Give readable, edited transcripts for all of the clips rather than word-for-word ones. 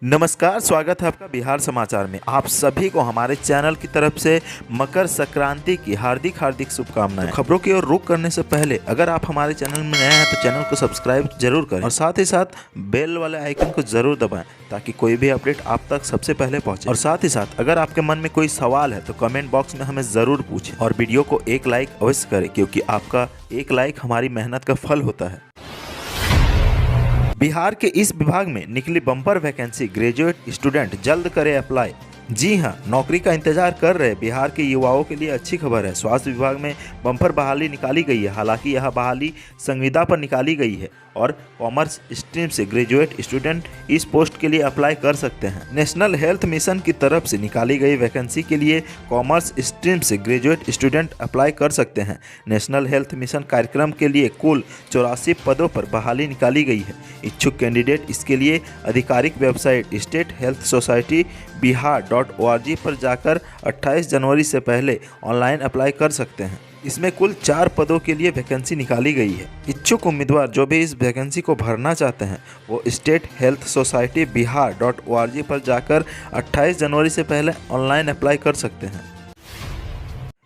नमस्कार, स्वागत है आपका बिहार समाचार में। आप सभी को हमारे चैनल की तरफ से मकर संक्रांति की हार्दिक शुभकामनाएं। खबरों की ओर रुख करने से पहले अगर आप हमारे चैनल में नए हैं तो चैनल को सब्सक्राइब जरूर करें और साथ ही साथ बेल वाले आइकन को जरूर दबाएं ताकि कोई भी अपडेट आप तक सबसे पहले पहुंचे। और साथ ही साथ अगर आपके मन में कोई सवाल है तो कमेंट बॉक्स में हमें जरूर पूछें और वीडियो को एक लाइक अवश्य करें, क्योंकि आपका एक लाइक हमारी मेहनत का फल होता है। बिहार के इस विभाग में निकली बम्पर वैकेंसी, ग्रेजुएट स्टूडेंट जल्द करे अप्लाई। जी हां, नौकरी का इंतजार कर रहे बिहार के युवाओं के लिए अच्छी खबर है। स्वास्थ्य विभाग में बम्पर बहाली निकाली गई है। हालांकि यह बहाली संविदा पर निकाली गई है और कॉमर्स स्ट्रीम से ग्रेजुएट स्टूडेंट इस पोस्ट के लिए अप्लाई कर सकते हैं। नेशनल हेल्थ मिशन की तरफ से निकाली गई वैकेंसी के लिए कॉमर्स स्ट्रीम से ग्रेजुएट स्टूडेंट अप्लाई कर सकते हैं। नेशनल हेल्थ मिशन कार्यक्रम के लिए कुल 84 पदों पर बहाली निकाली गई है। इच्छुक कैंडिडेट इसके लिए आधिकारिक वेबसाइट स्टेट हेल्थ सोसाइटी बिहार.org पर जाकर 28 जनवरी से पहले ऑनलाइन अप्लाई कर सकते हैं। इसमें कुल 4 पदों के लिए वैकेंसी निकाली गई है। इच्छुक उम्मीदवार जो भी इस वैकेंसी को भरना चाहते हैं वो स्टेट हेल्थ सोसाइटी बिहार.org पर जाकर 28 जनवरी से पहले ऑनलाइन अप्लाई कर सकते हैं।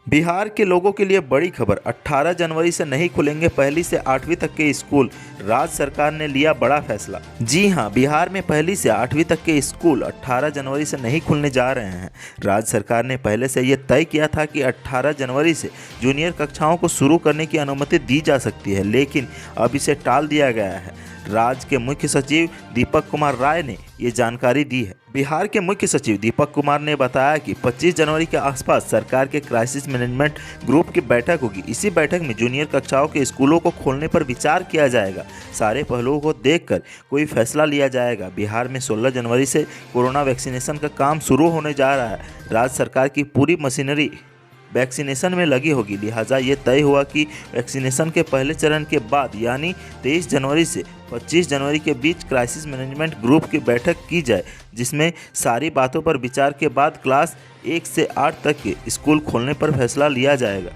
बिहार के लोगों के लिए बड़ी खबर, 18 जनवरी से नहीं खुलेंगे 1ली से 8वीं तक के स्कूल। राज्य सरकार ने लिया बड़ा फैसला। जी हां, बिहार में 1ली से 8वीं तक के स्कूल 18 जनवरी से नहीं खुलने जा रहे हैं। राज्य सरकार ने पहले से ये तय किया था कि 18 जनवरी से जूनियर कक्षाओं को शुरू करने की अनुमति दी जा सकती है, लेकिन अब इसे टाल दिया गया है। राज्य के मुख्य सचिव दीपक कुमार राय ने ये जानकारी दी है। बिहार के मुख्य सचिव दीपक कुमार ने बताया कि 25 जनवरी के आसपास सरकार के क्राइसिस मैनेजमेंट ग्रुप की बैठक होगी। इसी बैठक में जूनियर कक्षाओं के स्कूलों को खोलने पर विचार किया जाएगा। सारे पहलुओं को देखकर कोई फैसला लिया जाएगा। बिहार में 16 जनवरी से कोरोना वैक्सीनेशन का काम शुरू होने जा रहा है। राज्य सरकार की पूरी मशीनरी वैक्सीनेशन में लगी होगी, लिहाजा ये तय हुआ कि वैक्सीनेशन के पहले चरण के बाद यानी 23 जनवरी से 25 जनवरी के बीच क्राइसिस मैनेजमेंट ग्रुप की बैठक की जाए, जिसमें सारी बातों पर विचार के बाद क्लास 1 से 8 तक के स्कूल खोलने पर फैसला लिया जाएगा।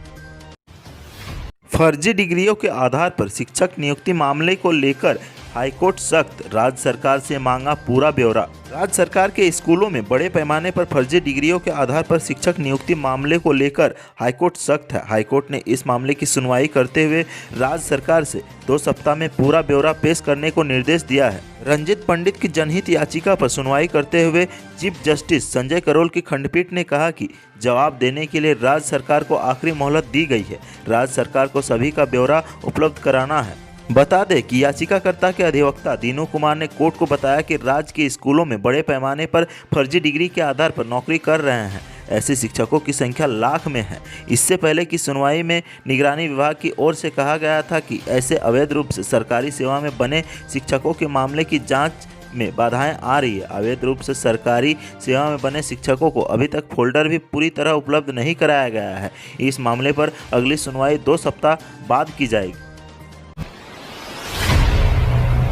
फर्जी डिग्रियों के आधार पर शिक्षक नियुक्ति मामले को लेकर हाईकोर्ट सख्त, राज्य सरकार से मांगा पूरा ब्यौरा। राज्य सरकार के स्कूलों में बड़े पैमाने पर फर्जी डिग्रियों के आधार पर शिक्षक नियुक्ति मामले को लेकर हाईकोर्ट सख्त है। हाईकोर्ट ने इस मामले की सुनवाई करते हुए राज्य सरकार से 2 सप्ताह में पूरा ब्यौरा पेश करने को निर्देश दिया है। रंजित पंडित की जनहित याचिका पर सुनवाई करते हुए चीफ जस्टिस संजय करोल की खंडपीठ ने कहा कि जवाब देने के लिए राज्य सरकार को आखिरी मोहलत दी गई है। राज्य सरकार को सभी का ब्यौरा उपलब्ध कराना है। बता दें कि याचिकाकर्ता के अधिवक्ता दीनू कुमार ने कोर्ट को बताया कि राज्य के स्कूलों में बड़े पैमाने पर फर्जी डिग्री के आधार पर नौकरी कर रहे हैं। ऐसे शिक्षकों की संख्या लाख में है। इससे पहले की सुनवाई में निगरानी विभाग की ओर से कहा गया था कि ऐसे अवैध रूप से सरकारी सेवा में बने शिक्षकों के मामले की जाँच में बाधाएं आ रही है। अवैध रूप से सरकारी सेवा में बने शिक्षकों को अभी तक फोल्डर भी पूरी तरह उपलब्ध नहीं कराया गया है। इस मामले पर अगली सुनवाई 2 सप्ताह बाद की जाएगी।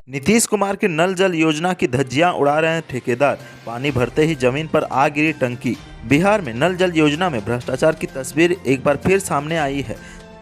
नीतीश कुमार की नल जल योजना की धज्जियां उड़ा रहे हैं ठेकेदार, पानी भरते ही जमीन पर आ गिरी टंकी। बिहार में नल जल योजना में भ्रष्टाचार की तस्वीर एक बार फिर सामने आई है।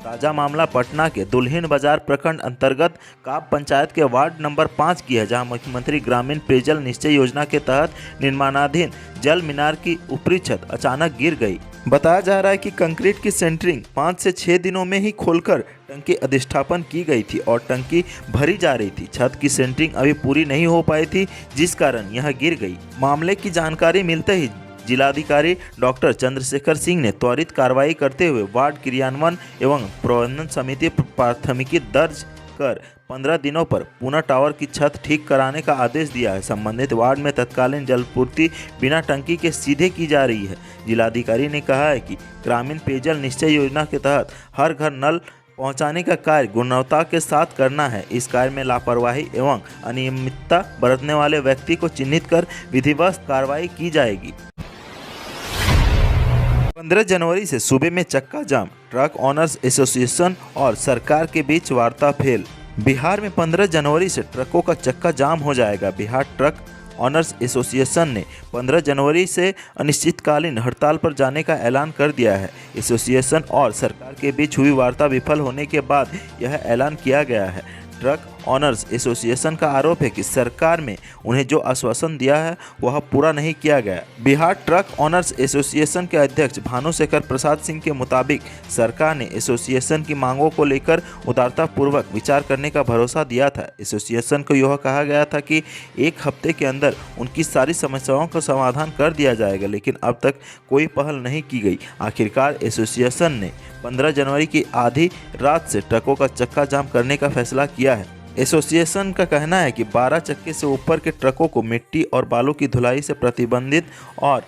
ताज़ा मामला पटना के दुल्हिन बाजार प्रखंड अंतर्गत काब पंचायत के वार्ड नंबर 5 की है, जहां मुख्यमंत्री ग्रामीण पेयजल निश्चय योजना के तहत निर्माणाधीन जल मीनार की ऊपरी छत अचानक गिर गई। बताया जा रहा है कि कंक्रीट की सेंटरिंग 5 से 6 दिनों में ही खोलकर टंकी अधिष्ठापन की गई थी और टंकी भरी जा रही थी। छत की सेंटरिंग अभी पूरी नहीं हो पाई थी, जिस कारण यह गिर गई। मामले की जानकारी मिलते ही जिलाधिकारी डॉक्टर चंद्रशेखर सिंह ने त्वरित कार्रवाई करते हुए वार्ड क्रियान्वयन एवं प्रबंधन समिति पर प्राथमिकी दर्ज कर 15 दिनों पर पुनः टावर की छत ठीक कराने का आदेश दिया है। संबंधित वार्ड में तत्कालीन जलपूर्ति बिना टंकी के सीधे की जा रही है। जिलाधिकारी ने कहा है कि ग्रामीण पेयजल निश्चय योजना के तहत हर घर नल पहुंचाने का कार्य गुणवत्ता के साथ करना है। इस कार्य में लापरवाही एवं अनियमितता बरतने वाले व्यक्ति को चिन्हित कर विधिवत कार्रवाई की जाएगी। 15 जनवरी से सूबे में चक्का जाम, ट्रक ऑनर्स एसोसिएशन और सरकार के बीच वार्ता फेल। बिहार में 15 जनवरी से ट्रकों का चक्का जाम हो जाएगा। बिहार ट्रक ऑनर्स एसोसिएशन ने 15 जनवरी से अनिश्चितकालीन हड़ताल पर जाने का ऐलान कर दिया है। एसोसिएशन और सरकार के बीच हुई वार्ता विफल होने के बाद यह ऐलान किया गया है। ट्रक ऑनर्स एसोसिएशन का आरोप है कि सरकार में उन्हें जो आश्वासन दिया है वह पूरा नहीं किया गया। बिहार ट्रक ऑनर्स एसोसिएशन के अध्यक्ष भानुशेखर प्रसाद सिंह के मुताबिक सरकार ने एसोसिएशन की मांगों को लेकर उदारतापूर्वक विचार करने का भरोसा दिया था। एसोसिएशन को यह कहा गया था कि 1 हफ्ते के अंदर उनकी सारी समस्याओं का समाधान कर दिया जाएगा, लेकिन अब तक कोई पहल नहीं की गई। आखिरकार एसोसिएशन ने 15 जनवरी की आधी रात से ट्रकों का चक्का जाम करने का फैसला किया है। एसोसिएशन का कहना है कि 12 चक्के से ऊपर के ट्रकों को मिट्टी और बालू की धुलाई से प्रतिबंधित और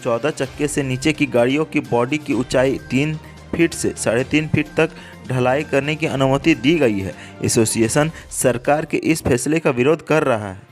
14 चक्के से नीचे की गाड़ियों की बॉडी की ऊंचाई 3 फीट से 3.5 फीट तक ढलाई करने की अनुमति दी गई है। एसोसिएशन सरकार के इस फैसले का विरोध कर रहा है।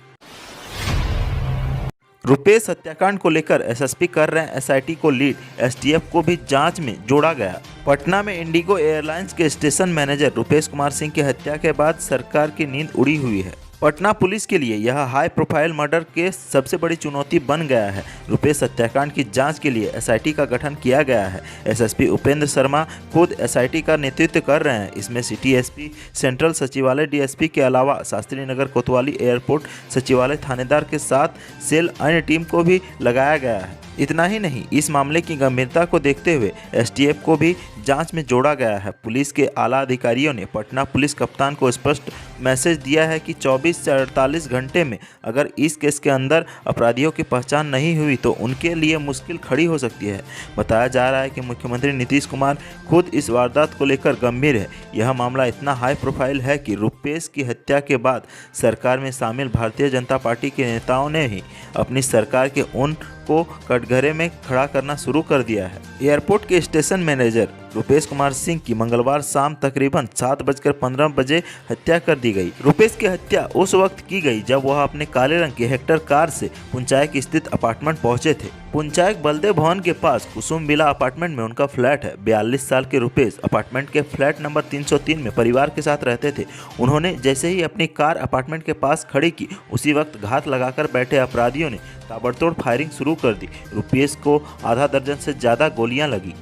रुपेश हत्याकांड को लेकर एसएसपी कर रहे हैं एसआईटी को लीड, एसटीएफ को भी जांच में जोड़ा गया। पटना में इंडिगो एयरलाइंस के स्टेशन मैनेजर रुपेश कुमार सिंह की हत्या के बाद सरकार की नींद उड़ी हुई है। पटना पुलिस के लिए यह हाई प्रोफाइल मर्डर केस सबसे बड़ी चुनौती बन गया है। रुपेश हत्याकांड की जांच के लिए एसआईटी का गठन किया गया है। एसएसपी उपेंद्र शर्मा खुद एसआईटी का नेतृत्व कर रहे हैं। इसमें सिटी एसपी, सेंट्रल सचिवालय डीएसपी के अलावा शास्त्री नगर कोतवाली एयरपोर्ट सचिवालय थानेदार के साथ सेल अन्य टीम को भी लगाया गया है। इतना ही नहीं, इस मामले की गंभीरता को देखते हुए एसटीएफ को भी जांच में जोड़ा गया है। पुलिस के आला अधिकारियों ने पटना पुलिस कप्तान को स्पष्ट मैसेज दिया है कि 24 से 48 घंटे में अगर इस केस के अंदर अपराधियों की पहचान नहीं हुई तो उनके लिए मुश्किल खड़ी हो सकती है। बताया जा रहा है कि मुख्यमंत्री नीतीश कुमार खुद इस वारदात को लेकर गंभीर है। यह मामला इतना हाई प्रोफाइल है कि रुपेश की हत्या के बाद सरकार में शामिल भारतीय जनता पार्टी के नेताओं ने ही अपनी सरकार के उन को कटघरे में खड़ा करना शुरू कर दिया है। एयरपोर्ट के स्टेशन मैनेजर रुपेश कुमार सिंह की मंगलवार शाम तकरीबन 7:15 बजे हत्या कर दी गई। रुपेश की हत्या उस वक्त की गई जब वह अपने काले रंग की हेक्टर कार से पुंचायक स्थित अपार्टमेंट पहुंचे थे। पुंचायक बलदेव भवन के पास कुसुम विला अपार्टमेंट में उनका फ्लैट है। 42 साल के रुपेश अपार्टमेंट के फ्लैट नंबर 303 में परिवार के साथ रहते थे। उन्होंने जैसे ही अपनी कार अपार्टमेंट के पास खड़ी की, उसी वक्त घात लगाकर बैठे अपराधियों ने ताबड़तोड़ फायरिंग शुरू कर दी। रुपेश को आधा दर्जन से ज्यादा गोलियां लगी।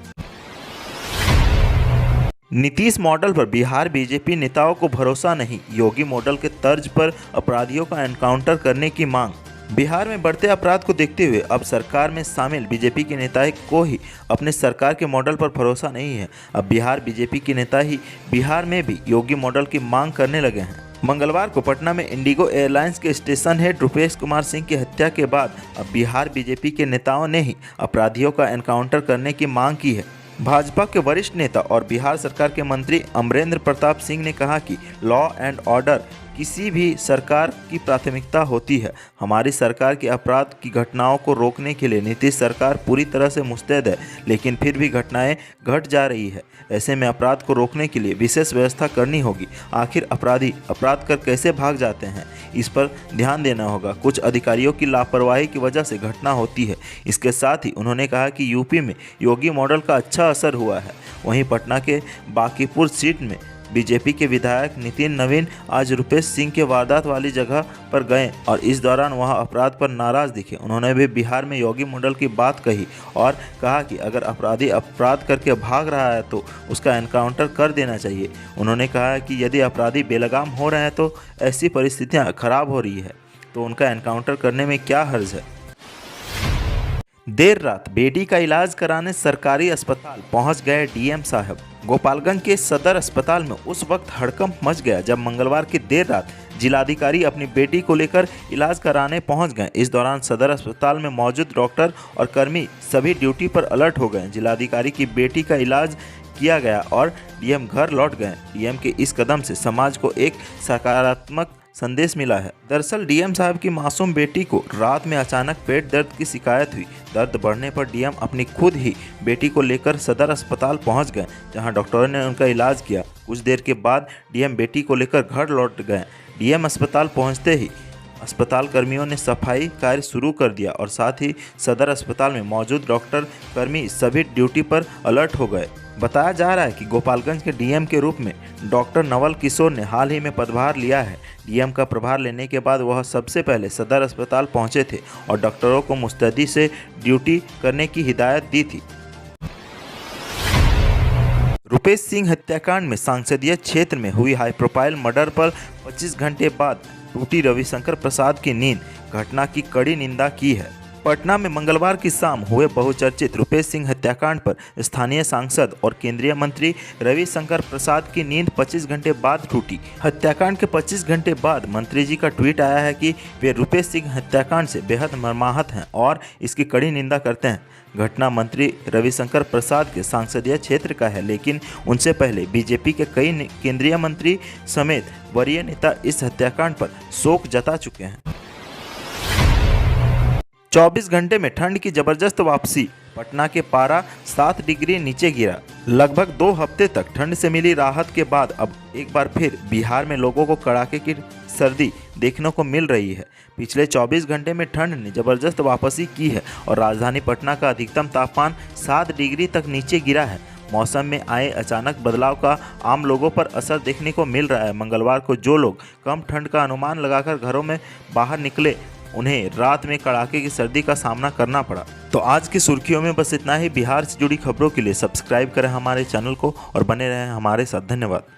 नीतीश मॉडल पर बिहार बीजेपी नेताओं को भरोसा नहीं, योगी मॉडल के तर्ज पर अपराधियों का एनकाउंटर करने की मांग। बिहार में बढ़ते अपराध को देखते हुए अब सरकार में शामिल बीजेपी के नेता को ही अपने सरकार के मॉडल पर भरोसा नहीं है। अब बिहार बीजेपी के नेता ही बिहार में भी योगी मॉडल की मांग करने लगे हैं। मंगलवार को पटना में इंडिगो एयरलाइंस के स्टेशन हेड रुपेश कुमार सिंह की हत्या के बाद अब बिहार बीजेपी के नेताओं ने ही अपराधियों का एनकाउंटर करने की मांग की है। भाजपा के वरिष्ठ नेता और बिहार सरकार के मंत्री अमरेंद्र प्रताप सिंह ने कहा कि लॉ एंड ऑर्डर किसी भी सरकार की प्राथमिकता होती है। हमारी सरकार की अपराध की घटनाओं को रोकने के लिए नीतीश सरकार पूरी तरह से मुस्तैद है, लेकिन फिर भी घटनाएं घट जा रही है। ऐसे में अपराध को रोकने के लिए विशेष व्यवस्था करनी होगी। आखिर अपराधी अपराध कर कैसे भाग जाते हैं, इस पर ध्यान देना होगा। कुछ अधिकारियों की लापरवाही की वजह से घटना होती है। इसके साथ ही उन्होंने कहा कि यूपी में योगी मॉडल का अच्छा असर हुआ है। वहीं पटना के बांकीपुर सीट में बीजेपी के विधायक नितिन नवीन आज रुपेश सिंह के वारदात वाली जगह पर गए और इस दौरान वहां अपराध पर नाराज दिखे। उन्होंने भी बिहार में योगी मॉडल की बात कही और कहा कि अगर अपराधी अपराध करके भाग रहा है तो उसका एनकाउंटर कर देना चाहिए। उन्होंने कहा कि यदि अपराधी बेलगाम हो रहे हैं तो ऐसी परिस्थितियां खराब हो रही है तो उनका एनकाउंटर करने में क्या हर्ज है। देर रात बेटी का इलाज कराने सरकारी अस्पताल पहुंच गए डीएम साहब। गोपालगंज के सदर अस्पताल में उस वक्त हड़कंप मच गया जब मंगलवार की देर रात जिलाधिकारी अपनी बेटी को लेकर इलाज कराने पहुंच गए। इस दौरान सदर अस्पताल में मौजूद डॉक्टर और कर्मी सभी ड्यूटी पर अलर्ट हो गए। जिलाधिकारी की बेटी का इलाज किया गया और डीएम घर लौट गए। डीएम के इस कदम से समाज को एक सकारात्मक संदेश मिला है। दरअसल डीएम साहब की मासूम बेटी को रात में अचानक पेट दर्द की शिकायत हुई। दर्द बढ़ने पर डीएम अपनी खुद ही बेटी को लेकर सदर अस्पताल पहुंच गए, जहां डॉक्टरों ने उनका इलाज किया। कुछ देर के बाद डीएम बेटी को लेकर घर लौट गए। डीएम अस्पताल पहुंचते ही अस्पताल कर्मियों ने सफाई कार्य शुरू कर दिया और साथ ही सदर अस्पताल में मौजूद डॉक्टर कर्मी सभी ड्यूटी पर अलर्ट हो गए। बताया जा रहा है कि गोपालगंज के डीएम के रूप में डॉक्टर नवल किशोर ने हाल ही में पदभार लिया है। डीएम का प्रभार लेने के बाद वह सबसे पहले सदर अस्पताल पहुंचे थे और डॉक्टरों को मुस्तैदी से ड्यूटी करने की हिदायत दी थी। रुपेश सिंह हत्याकांड में संसदीय क्षेत्र में हुई हाई प्रोफाइल मर्डर पर 25 घंटे बाद टूटी रविशंकर प्रसाद की नींद, घटना की कड़ी निंदा की है। पटना में मंगलवार की शाम हुए बहुचर्चित रुपेश सिंह हत्याकांड पर स्थानीय सांसद और केंद्रीय मंत्री रविशंकर प्रसाद की नींद 25 घंटे बाद टूटी। हत्याकांड के 25 घंटे बाद मंत्री जी का ट्वीट आया है कि वे रुपेश सिंह हत्याकांड से बेहद मर्माहत हैं और इसकी कड़ी निंदा करते हैं। घटना मंत्री रविशंकर प्रसाद के संसदीय क्षेत्र का है, लेकिन उनसे पहले बीजेपी के कई केंद्रीय मंत्री समेत वरीय नेता इस हत्याकांड पर शोक जता चुके हैं। 24 घंटे में ठंड की जबरदस्त वापसी, पटना के पारा 7 डिग्री नीचे गिरा। लगभग 2 हफ्ते तक ठंड से मिली राहत के बाद अब एक बार फिर बिहार में लोगों को कड़ाके की सर्दी देखने को मिल रही है। पिछले 24 घंटे में ठंड ने जबरदस्त वापसी की है और राजधानी पटना का अधिकतम तापमान 7 डिग्री तक नीचे गिरा है। मौसम में आए अचानक बदलाव का आम लोगों पर असर देखने को मिल रहा है। मंगलवार को जो लोग कम ठंड का अनुमान लगाकर घरों में बाहर निकले, उन्हें रात में कड़ाके की सर्दी का सामना करना पड़ा। तो आज की सुर्खियों में बस इतना ही। बिहार से जुड़ी खबरों के लिए सब्सक्राइब करें हमारे चैनल को और बने रहें हमारे साथ। धन्यवाद।